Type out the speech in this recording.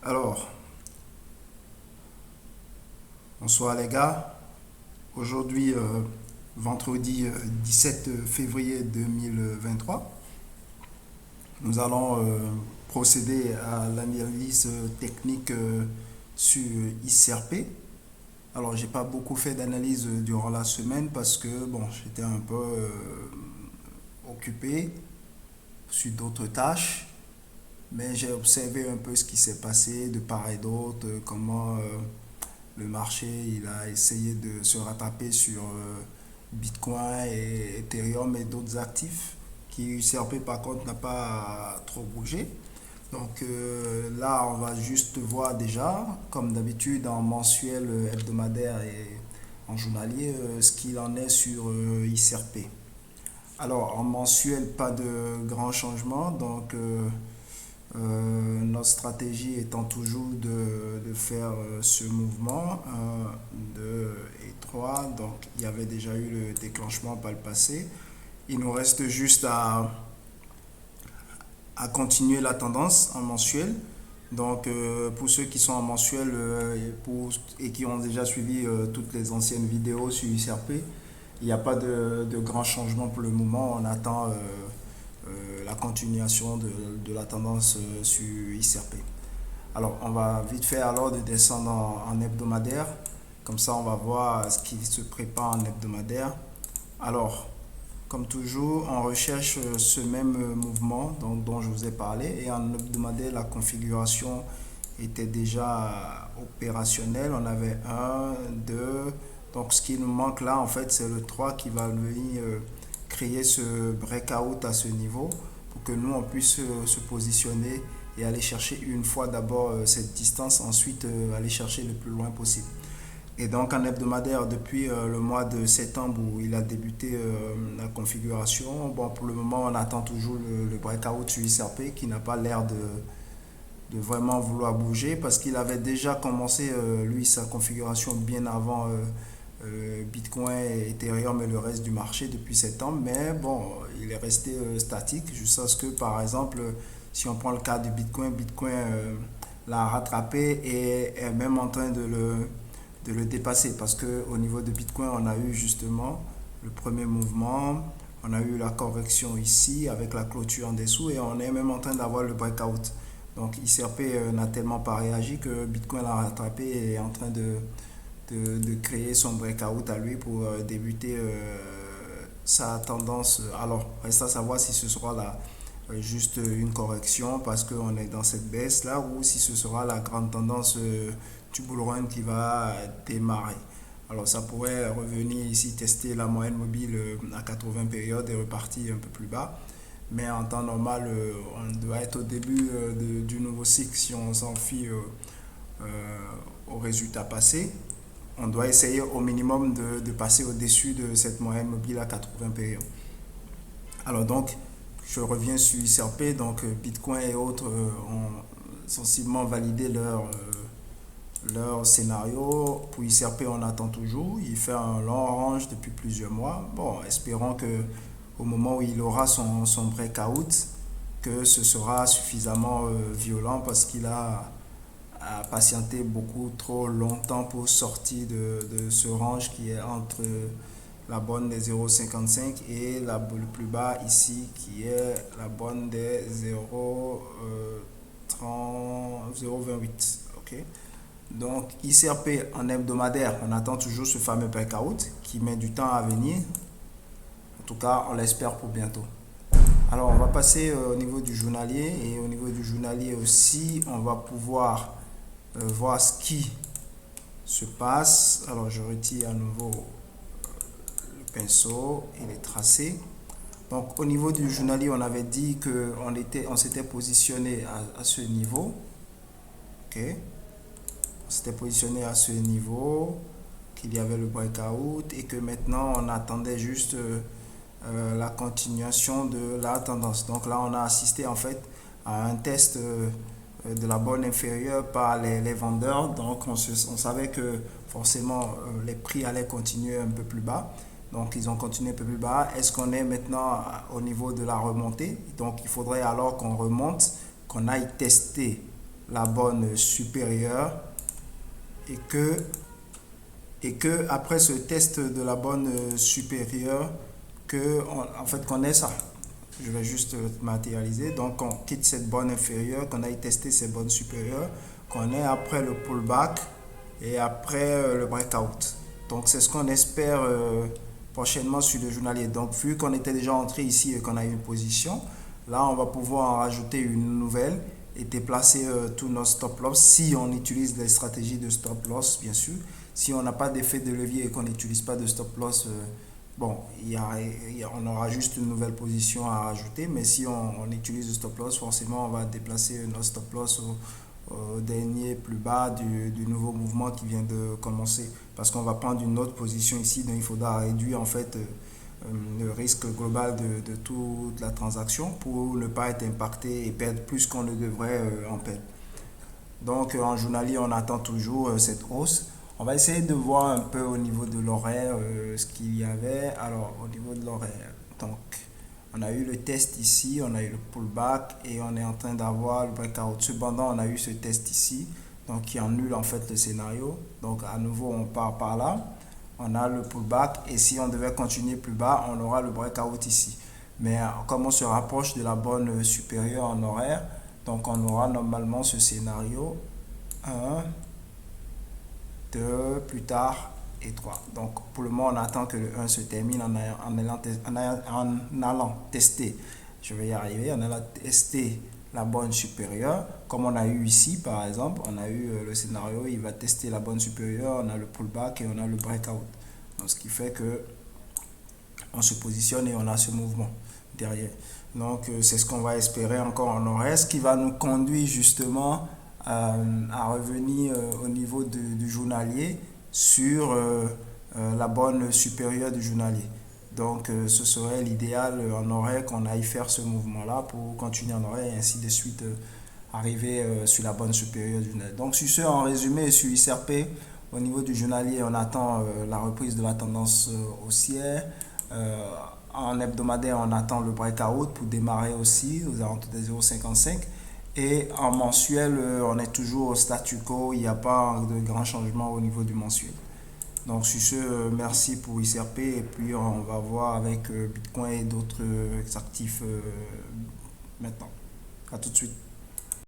Alors, bonsoir les gars. Aujourd'hui, vendredi 17 février 2023, nous allons procéder à l'analyse technique sur ICRP. Alors, j'ai pas beaucoup fait d'analyse durant la semaine parce que bon, j'étais un peu occupé sur d'autres tâches, mais j'ai observé un peu ce qui s'est passé de part et d'autre, comment le marché il a essayé de se rattraper sur Bitcoin et Ethereum et d'autres actifs qui UCRP par contre n'a pas trop bougé. Donc là, on va juste voir déjà, comme d'habitude en mensuel, hebdomadaire et en journalier, ce qu'il en est sur ICRP. Alors en mensuel, pas de grands changements, donc notre stratégie étant toujours de faire ce mouvement 1, 2 et 3. Donc il y avait déjà eu le déclenchement par le passé. Il nous reste juste à continuer la tendance en mensuel. Donc pour ceux qui sont en mensuel et qui ont déjà suivi toutes les anciennes vidéos sur ICRP, il n'y a pas de grands changements pour le moment. On attend la continuation de la tendance sur ICRP. Alors, on va vite fait alors de descendre en hebdomadaire. Comme ça, on va voir ce qui se prépare en hebdomadaire. Alors, comme toujours, on recherche ce même mouvement dont je vous ai parlé. Et en hebdomadaire, la configuration était déjà opérationnelle. On avait un, 2. Donc, ce qui nous manque là, en fait, c'est le 3 qui va venir créer ce breakout à ce niveau pour que nous, on puisse se positionner et aller chercher une fois d'abord cette distance, ensuite aller chercher le plus loin possible. Et donc en hebdomadaire, depuis le mois de septembre où il a débuté la configuration, bon, pour le moment on attend toujours le breakout sur ICRP qui n'a pas l'air de vraiment vouloir bouger parce qu'il avait déjà commencé lui sa configuration bien avant Bitcoin, Ethereum et le reste du marché depuis septembre, mais bon, il est resté statique jusqu'à ce que par exemple, si on prend le cas du Bitcoin, Bitcoin l'a rattrapé et est même en train de le dépasser parce que au niveau de Bitcoin, on a eu justement le premier mouvement, on a eu la correction ici avec la clôture en dessous et on est même en train d'avoir le breakout. Donc ICRP n'a tellement pas réagi que Bitcoin l'a rattrapé et est en train de créer son breakout à lui pour débuter sa tendance. Alors, reste à savoir si ce sera juste une correction parce qu'on est dans cette baisse là ou si ce sera la grande tendance du bull run qui va démarrer. Alors ça pourrait revenir ici tester la moyenne mobile à 80 périodes et repartir un peu plus bas. Mais en temps normal, on doit être au début du nouveau cycle si on s'en fie au résultat passé. On doit essayer au minimum de passer au-dessus de cette moyenne mobile à 80 périodes. Alors donc, je reviens sur ICRP, donc Bitcoin et autres ont sensiblement validé leur scénario. Pour ICRP, on attend toujours. Il fait un long range depuis plusieurs mois. Bon, espérons que au moment où il aura son breakout, que ce sera suffisamment violent parce qu'il a patienté beaucoup trop longtemps pour sortir de ce range qui est entre la bonne des 0,55 et le plus bas ici qui est la bonne des 0,28. Ok. Donc ICRP en hebdomadaire, on attend toujours ce fameux breakout qui met du temps à venir. En tout cas, on l'espère pour bientôt. Alors, on va passer au niveau du journalier et au niveau du journalier aussi, on va pouvoir voir ce qui se passe. Alors, je retire à nouveau le pinceau et les tracés. Donc, au niveau du journalier, on avait dit on s'était positionné à ce niveau. Ok. On s'était positionné à ce niveau, qu'il y avait le breakout et que maintenant on attendait juste la continuation de la tendance. Donc là, on a assisté en fait à un test de la borne inférieure par les vendeurs. Donc on savait que forcément les prix allaient continuer un peu plus bas. Donc ils ont continué un peu plus bas. Est-ce qu'on est maintenant au niveau de la remontée? Donc il faudrait alors qu'on remonte, qu'on aille tester la bonne supérieure et que après ce test de la bonne supérieure, en fait qu'on ait ça. Je vais juste matérialiser. Donc on quitte cette bonne inférieure, qu'on aille tester cette bonnes supérieures, qu'on ait après le pullback et après le breakout. Donc c'est ce qu'on espère prochainement sur le journalier. Donc vu qu'on était déjà entré ici et qu'on a eu une position, là on va pouvoir en rajouter une nouvelle et déplacer tous nos stop loss si on utilise les stratégies de stop loss, bien sûr. Si on n'a pas d'effet de levier et qu'on n'utilise pas de stop loss, bon, on aura juste une nouvelle position à rajouter, mais si on utilise le stop loss, forcément on va déplacer notre stop loss au dernier plus bas du nouveau mouvement qui vient de commencer, parce qu'on va prendre une autre position ici, donc il faudra réduire en fait le risque global de toute la transaction pour ne pas être impacté et perdre plus qu'on ne devrait en perdre. Donc en journalier, on attend toujours cette hausse. On va essayer de voir un peu au niveau de l'horaire ce qu'il y avait. Alors au niveau de l'horaire, donc on a eu le test ici, on a eu le pullback et on est en train d'avoir le breakout. Cependant, on a eu ce test ici, donc qui annule en fait le scénario. Donc à nouveau, on part par là. On a le pullback et si on devait continuer plus bas, on aura le breakout ici. Mais comme on se rapproche de la bonne supérieure en horaire, donc on aura normalement ce scénario 1, 2, plus tard et 3. Donc pour le moment, on attend que le 1 se termine en allant tester. Je vais y arriver, en allant tester la bonne supérieure. Comme on a eu ici, par exemple, on a eu le scénario, il va tester la bonne supérieure, on a le pullback et on a le breakout. Donc ce qui fait que on se positionne et on a ce mouvement derrière. Donc c'est ce qu'on va espérer encore en horaire, ce qui va nous conduire justement à revenir au niveau du journalier sur la bonne supérieure du journalier. Donc ce serait l'idéal en horaire qu'on aille faire ce mouvement-là pour continuer en horaire et ainsi de suite arriver sur la bonne supérieure du journalier. Donc sur ce, en résumé, sur XRP, au niveau du journalier, on attend la reprise de la tendance haussière. En hebdomadaire, on attend le breakout pour démarrer aussi aux alentours des 0,55. Et en mensuel, on est toujours au statu quo, il n'y a pas de grand changement au niveau du mensuel. Donc sur ce, merci pour XRP et puis on va voir avec Bitcoin et d'autres actifs maintenant. À tout de suite.